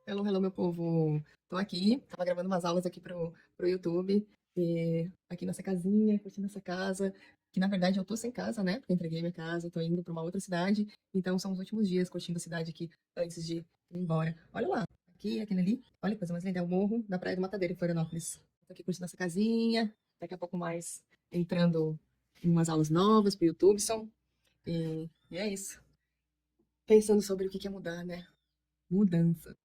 Hello, hello, meu povo. Tô aqui, tava gravando umas aulas aqui pro YouTube, e aqui nessa casinha, curtindo essa casa, que na verdade eu tô sem casa, né? Porque eu entreguei minha casa, tô indo pra uma outra cidade, então são os últimos dias curtindo a cidade aqui antes de ir embora. Olha lá, aqui, aquele ali, olha que coisa mais linda, é o morro da Praia do Matadeiro, em Florianópolis. Tô aqui curtindo essa casinha, daqui a pouco mais entrando em umas aulas novas pro YouTube, e é isso. Pensando sobre o que que é mudar, né? Mudança.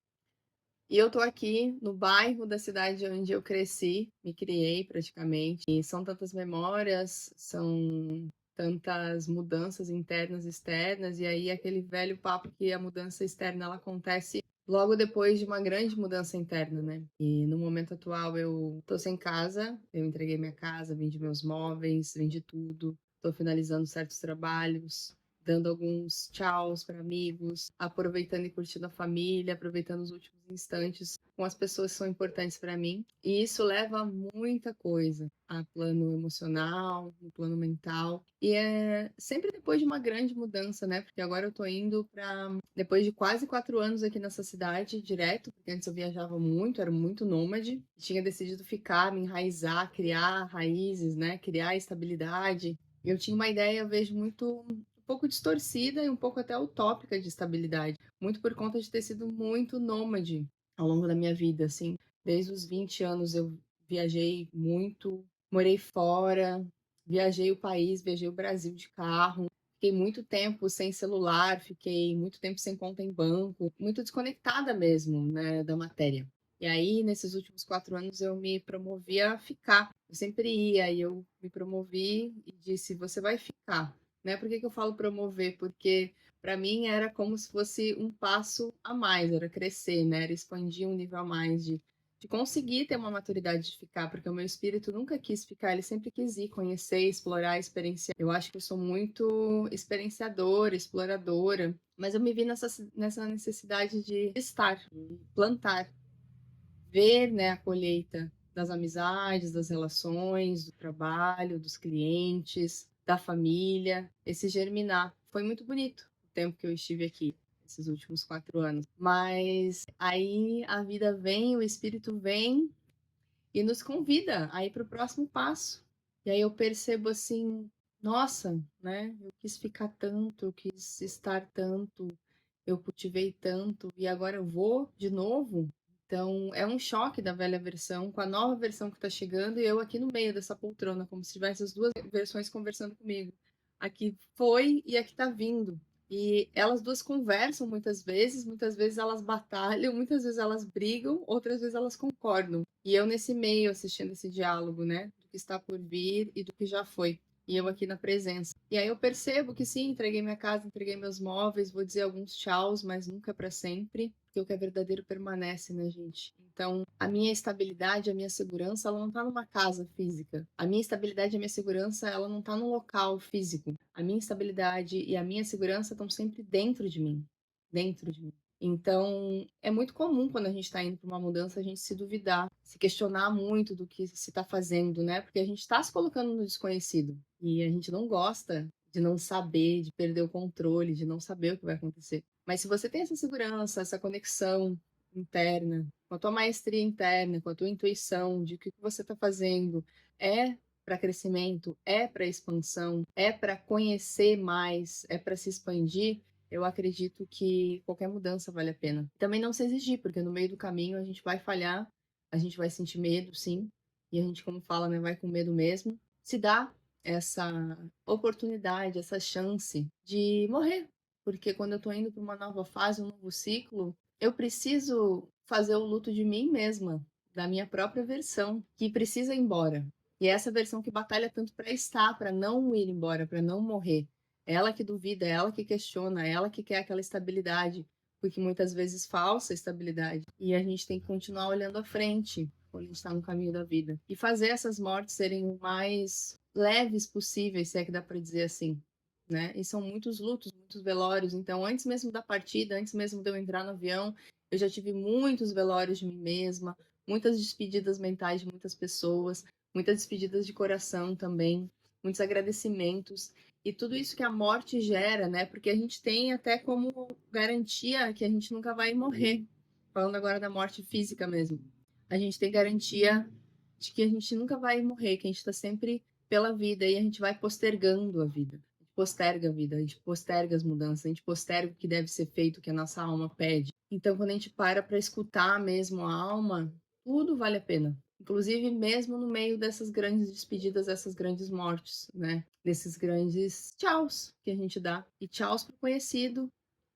E eu tô aqui no bairro da cidade onde eu cresci, me criei praticamente. E são tantas memórias, são tantas mudanças internas e externas, e aí aquele velho papo que a mudança externa ela acontece logo depois de uma grande mudança interna, né? E no momento atual eu tô sem casa, eu entreguei minha casa, vendi meus móveis, vendi tudo, tô finalizando certos trabalhos, dando alguns tchauz para amigos, aproveitando e curtindo a família, aproveitando os últimos instantes com as pessoas que são importantes para mim. E isso leva a muita coisa, a plano emocional, no plano mental. E é sempre depois de uma grande mudança, né? Porque agora eu tô indo para depois de quase 4 anos aqui nessa cidade, direto, porque antes eu viajava muito, era muito nômade, tinha decidido ficar, me enraizar, criar raízes, né? Criar estabilidade. Eu tinha uma ideia, eu vejo muito um pouco distorcida e um pouco até utópica de estabilidade, muito por conta de ter sido muito nômade ao longo da minha vida, assim. Desde os 20 anos eu viajei muito, morei fora, viajei o país, viajei o Brasil de carro, fiquei muito tempo sem celular, fiquei muito tempo sem conta em banco, muito desconectada mesmo, né, da matéria. E aí, nesses últimos 4 anos, eu me promovi a ficar. Eu sempre ia e eu me promovi e disse: você vai ficar, né? Por que que eu falo promover? Porque para mim era como se fosse um passo a mais, era crescer, né? Era expandir um nível a mais de conseguir ter uma maturidade de ficar, porque o meu espírito nunca quis ficar, ele sempre quis ir, conhecer, explorar, experienciar. Eu acho que eu sou muito experienciadora, exploradora, mas eu me vi nessa necessidade de estar, plantar, ver, né, a colheita das amizades, das relações, do trabalho, dos clientes, da família, esse germinar. Foi muito bonito o tempo que eu estive aqui, esses últimos 4 anos. Mas aí a vida vem, o espírito vem e nos convida a ir para o próximo passo. E aí eu percebo assim, nossa, né? Eu quis ficar tanto, eu quis estar tanto, eu cultivei tanto e agora eu vou de novo. Então é um choque da velha versão com a nova versão que está chegando e eu aqui no meio dessa poltrona, como se tivesse as duas versões conversando comigo. Aqui foi e aqui está vindo. E elas duas conversam muitas vezes elas batalham, muitas vezes elas brigam, outras vezes elas concordam. E eu nesse meio assistindo esse diálogo, né, do que está por vir e do que já foi. E eu aqui na presença. E aí eu percebo que sim, entreguei minha casa, entreguei meus móveis, vou dizer alguns tchauz, mas nunca para sempre, porque o que é verdadeiro permanece, né, gente? Então, a minha estabilidade, a minha segurança, ela não está numa casa física. A minha estabilidade, a minha segurança, ela não está num local físico. A minha estabilidade e a minha segurança estão sempre dentro de mim, dentro de mim. Então, é muito comum quando a gente está indo para uma mudança, a gente se duvidar, se questionar muito do que se está fazendo, né? Porque a gente está se colocando no desconhecido e a gente não gosta de não saber, de perder o controle, de não saber o que vai acontecer. Mas se você tem essa segurança, essa conexão interna, com a tua maestria interna, com a tua intuição de que o que você está fazendo é para crescimento, é para expansão, é para conhecer mais, é para se expandir, eu acredito que qualquer mudança vale a pena. Também não se exigir, porque no meio do caminho a gente vai falhar, a gente vai sentir medo, sim, e a gente, como fala, né, vai com medo mesmo. Se dá essa oportunidade, essa chance de morrer, porque quando eu tô indo para uma nova fase, um novo ciclo, eu preciso fazer o luto de mim mesma, da minha própria versão, que precisa ir embora. E é essa versão que batalha tanto para estar, para não ir embora, para não morrer. Ela que duvida, ela que questiona, ela que quer aquela estabilidade, porque muitas vezes falsa estabilidade. E a gente tem que continuar olhando à frente quando a gente está no caminho da vida. E fazer essas mortes serem o mais leves possíveis, se é que dá para dizer assim. Né? E são muitos lutos, muitos velórios. Então, antes mesmo da partida, antes mesmo de eu entrar no avião, eu já tive muitos velórios de mim mesma, muitas despedidas mentais de muitas pessoas, muitas despedidas de coração também, muitos agradecimentos. E tudo isso que a morte gera, né? Porque a gente tem até como garantia que a gente nunca vai morrer. falando agora da morte física mesmo, a gente tem garantia de que a gente nunca vai morrer, que a gente está sempre pela vida e a gente vai postergando a vida. A gente posterga a vida, a gente posterga as mudanças, a gente posterga o que deve ser feito, o que a nossa alma pede. Então, quando a gente para escutar mesmo a alma, tudo vale a pena. Inclusive, mesmo no meio dessas grandes despedidas, dessas grandes mortes, né? Desses grandes tchauz que a gente dá. E tchauz pro conhecido,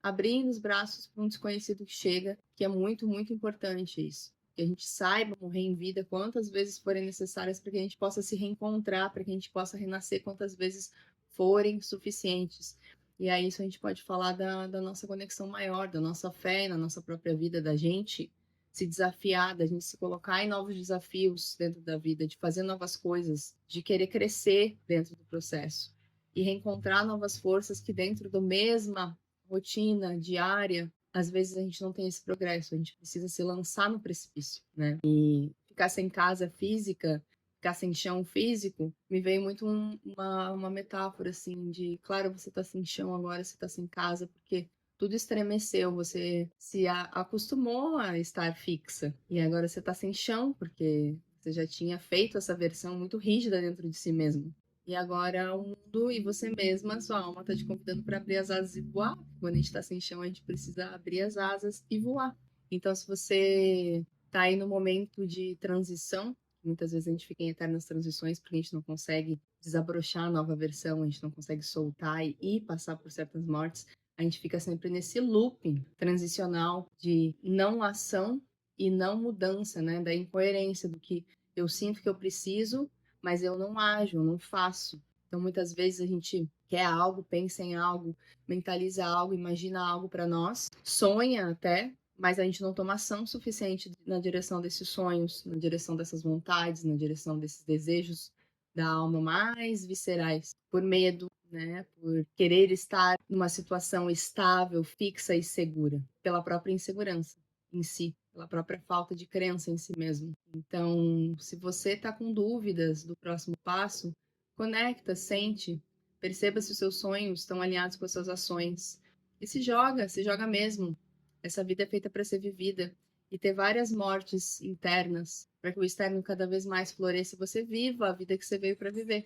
abrindo os braços para um desconhecido que chega, que é muito, muito importante isso. Que a gente saiba morrer em vida quantas vezes forem necessárias para que a gente possa se reencontrar, para que a gente possa renascer quantas vezes forem suficientes. E aí isso a gente pode falar da nossa conexão maior, da nossa fé na nossa própria vida, da gente se desafiar, da gente se colocar em novos desafios dentro da vida, de fazer novas coisas, de querer crescer dentro do processo e reencontrar novas forças que dentro da mesma rotina diária, às vezes a gente não tem esse progresso, a gente precisa se lançar no precipício, né? E ficar sem casa física, ficar sem chão físico, me veio muito uma metáfora assim de, claro, você tá sem chão agora, você tá sem casa, porque tudo estremeceu, você se acostumou a estar fixa. E agora você tá sem chão, porque você já tinha feito essa versão muito rígida dentro de si mesmo. E agora o mundo e você mesma, sua alma tá te convidando para abrir as asas e voar. Quando a gente tá sem chão, a gente precisa abrir as asas e voar. Então, se você tá aí no momento de transição, muitas vezes a gente fica em eternas transições porque a gente não consegue desabrochar a nova versão, a gente não consegue soltar e passar por certas mortes, a gente fica sempre nesse looping transicional de não ação e não mudança, né? Da incoerência do que eu sinto que eu preciso, mas eu não ajo, eu não faço. Então, muitas vezes a gente quer algo, pensa em algo, mentaliza algo, imagina algo para nós, sonha até, mas a gente não toma ação suficiente na direção desses sonhos, na direção dessas vontades, na direção desses desejos da alma mais viscerais, por medo, né, por querer estar numa situação estável, fixa e segura, pela própria insegurança em si, pela própria falta de crença em si mesmo. Então, se você está com dúvidas do próximo passo, conecta, sente, perceba se os seus sonhos estão alinhados com as suas ações e se joga mesmo. Essa vida é feita para ser vivida e ter várias mortes internas para que o externo cada vez mais floresça e você viva a vida que você veio para viver.